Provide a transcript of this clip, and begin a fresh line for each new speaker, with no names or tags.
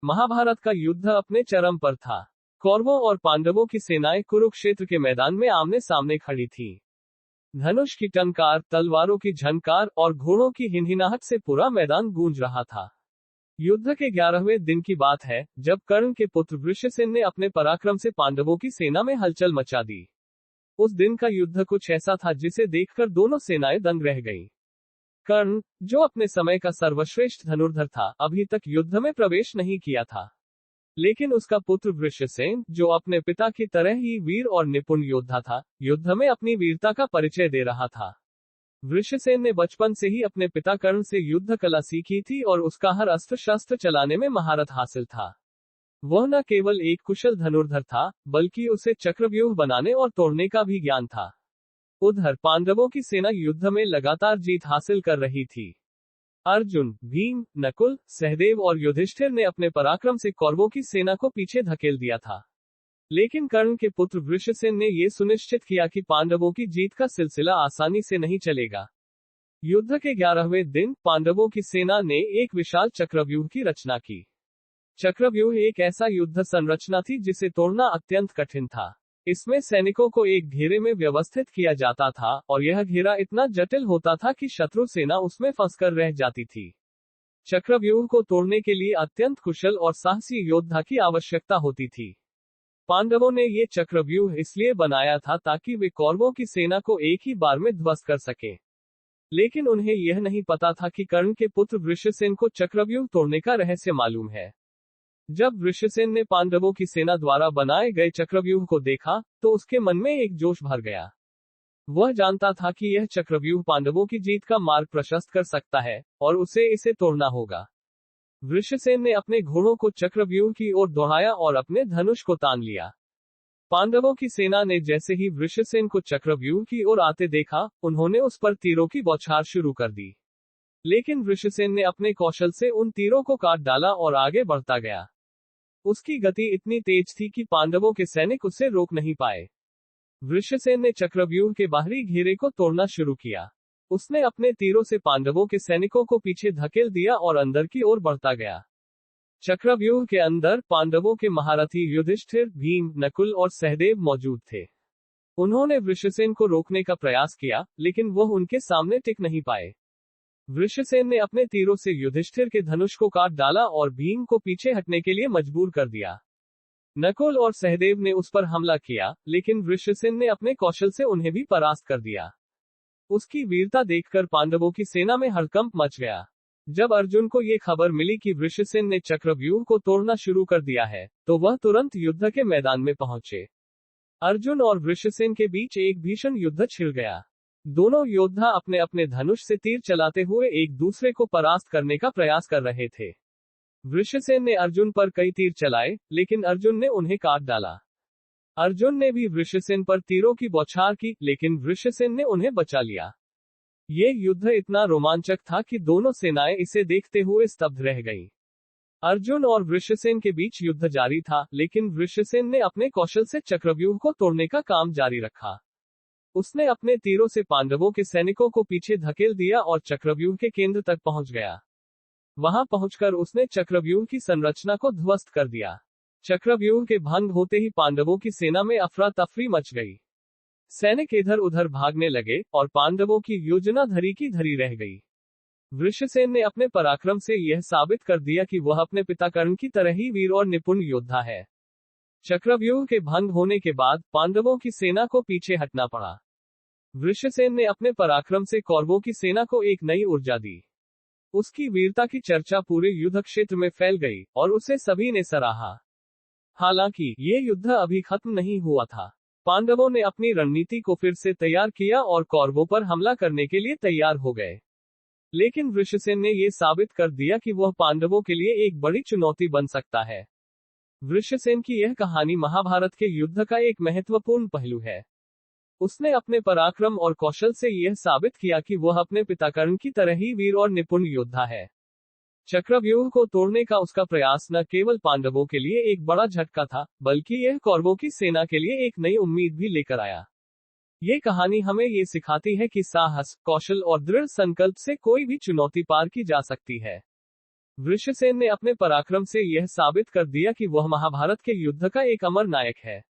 महाभारत का युद्ध अपने चरम पर था। कौरवों और पांडवों की सेनाएं कुरुक्षेत्र के मैदान में आमने सामने खड़ी थीं। धनुष की टंकार, तलवारों की झनकार और घोड़ों की हिनहिनाहट से पूरा मैदान गूंज रहा था। युद्ध के 11वें दिन की बात है, जब कर्ण के पुत्र वृषसेन ने अपने पराक्रम से पांडवों की सेना में हलचल मचा दी। उस दिन का युद्ध कुछ ऐसा था जिसे देखकर दोनों सेनाएं दंग रह गईं। कर्ण, जो अपने समय का सर्वश्रेष्ठ धनुर्धर था, अभी तक युद्ध में प्रवेश नहीं किया था। लेकिन उसका पुत्र वृषसेन, जो अपने पिता की तरह ही वीर और निपुण योद्धा था, युद्ध में अपनी वीरता का परिचय दे रहा था। वृषसेन ने बचपन से ही अपने पिता कर्ण से युद्ध कला सीखी थी और उसका हर अस्त्र शस्त्र चलाने में महारत हासिल था। वह न केवल एक कुशल धनुर्धर था, बल्कि उसे चक्रव्यूह बनाने और तोड़ने का भी ज्ञान था। उधर पांडवों की सेना युद्ध में लगातार जीत हासिल कर रही थी। अर्जुन, भीम, नकुल, सहदेव और युधिष्ठिर ने अपने पराक्रम से कौरवों की सेना को पीछे धकेल दिया था। लेकिन कर्ण के पुत्र वृषसेन ने यह सुनिश्चित किया कि पांडवों की जीत का सिलसिला आसानी से नहीं चलेगा। युद्ध के 11वें दिन पांडवों की सेना ने एक विशाल चक्रव्यूह की रचना की। चक्रव्यूह एक ऐसा युद्ध संरचना थी जिसे तोड़ना अत्यंत कठिन था। इसमें सैनिकों को एक घेरे में व्यवस्थित किया जाता था और यह घेरा इतना जटिल होता था कि शत्रु सेना उसमें फंसकर रह जाती थी। चक्रव्यूह को तोड़ने के लिए अत्यंत कुशल और साहसी योद्धा की आवश्यकता होती थी। पांडवों ने ये चक्रव्यूह इसलिए बनाया था ताकि वे कौरवों की सेना को एक ही बार में ध्वस्त कर सके। लेकिन उन्हें यह नहीं पता था कि कर्ण के पुत्र वृषसेन को चक्रव्यूह तोड़ने का रहस्य मालूम है। जब वृषसेन ने पांडवों की सेना द्वारा बनाए गए चक्रव्यूह को देखा, तो उसके मन में एक जोश भर गया। वह जानता था कि यह चक्रव्यूह पांडवों की जीत का मार्ग प्रशस्त कर सकता है, और उसे इसे तोड़ना होगा। वृषसेन ने अपने घोड़ों को चक्रव्यूह की ओर दौड़ाया और अपने धनुष को तान लिया। पांडवों की सेना ने जैसे ही वृषसेन को चक्रव्यूह की ओर आते देखा, उन्होंने उस पर तीरों की बौछार शुरू कर दी। लेकिन वृषसेन ने अपने कौशल से उन तीरों को काट डाला और आगे बढ़ता गया। उसकी गति इतनी तेज थी कि पांडवों के सैनिक उसे रोक नहीं पाए। वृषसेन ने चक्रव्यूह के बाहरी घेरे को तोड़ना शुरू किया। उसने अपने तीरों से पांडवों के सैनिकों को पीछे धकेल दिया और अंदर की ओर बढ़ता गया। चक्रव्यूह के अंदर पांडवों के महारथी युधिष्ठिर, भीम, नकुल और सहदेव मौजूद थे। उन्होंने वृषसेन को रोकने का प्रयास किया, लेकिन वह उनके सामने टिक नहीं पाए। वृषसेन ने अपने तीरों से युधिष्ठिर के धनुष को काट डाला और भीम को पीछे हटने के लिए मजबूर कर दिया। नकुल और सहदेव ने उस पर हमला किया, लेकिन वृषसेन ने अपने कौशल से उन्हें भी परास्त कर दिया। उसकी वीरता देखकर पांडवों की सेना में हड़कंप मच गया। जब अर्जुन को ये खबर मिली कि वृषसेन ने चक्रव्यूह को तोड़ना शुरू कर दिया है, तो वह तुरंत युद्ध के मैदान में पहुंचे। अर्जुन और वृषसेन के बीच एक भीषण युद्ध छिड़ गया। दोनों योद्धा अपने अपने धनुष से तीर चलाते हुए एक दूसरे को परास्त करने का प्रयास कर रहे थे। वृषसेन ने अर्जुन पर कई तीर चलाए, लेकिन अर्जुन ने उन्हें काट डाला। अर्जुन ने भी वृषसेन पर तीरों की बौछार की, लेकिन वृषसेन ने उन्हें बचा लिया। ये युद्ध इतना रोमांचक था कि दोनों सेनाएं इसे देखते हुए स्तब्ध रह गईं। अर्जुन और वृषसेन के बीच युद्ध जारी था, लेकिन वृषसेन ने अपने कौशल से चक्रव्यूह को तोड़ने का काम जारी रखा। उसने अपने तीरों से पांडवों के सैनिकों को पीछे धकेल दिया और चक्रव्यूह के केंद्र तक पहुंच गया। वहां पहुंचकर उसने चक्रव्यूह की संरचना को ध्वस्त कर दिया। चक्रव्यूह के भंग होते ही पांडवों की सेना में अफरा तफरी मच गई। सैनिक इधर उधर भागने लगे और पांडवों की योजना धरी की धरी रह गई। वृषसेन ने अपने पराक्रम से यह साबित कर दिया कि वह अपने पिता कर्ण की तरह ही वीर और निपुण योद्धा है। चक्रव्यूह के भंग होने के बाद पांडवों की सेना को पीछे हटना पड़ा। वृषसेन ने अपने पराक्रम से कौरवों की सेना को एक नई ऊर्जा दी। उसकी वीरता की चर्चा पूरे युद्ध क्षेत्र में फैल गई और उसे सभी ने सराहा। हालांकि ये युद्ध अभी खत्म नहीं हुआ था। पांडवों ने अपनी रणनीति को फिर से तैयार किया और कौरवों पर हमला करने के लिए तैयार हो गए। लेकिन वृषसेन ने यह साबित कर दिया कि वह पांडवों के लिए एक बड़ी चुनौती बन सकता है। वृषसेन की यह कहानी महाभारत के युद्ध का एक महत्वपूर्ण पहलू है। उसने अपने पराक्रम और कौशल से यह साबित किया कि वह अपने पिता कर्ण की तरह ही वीर और निपुण योद्धा है। चक्रव्यूह को तोड़ने का उसका प्रयास न केवल पांडवों के लिए एक बड़ा झटका था, बल्कि यह कौरवों की सेना के लिए एक नई उम्मीद भी लेकर आया। ये कहानी हमें ये सिखाती है कि साहस, कौशल और दृढ़ संकल्प से कोई भी चुनौती पार की जा सकती है। वृषसेन ने अपने पराक्रम से यह साबित कर दिया कि वह महाभारत के युद्ध का एक अमर नायक है।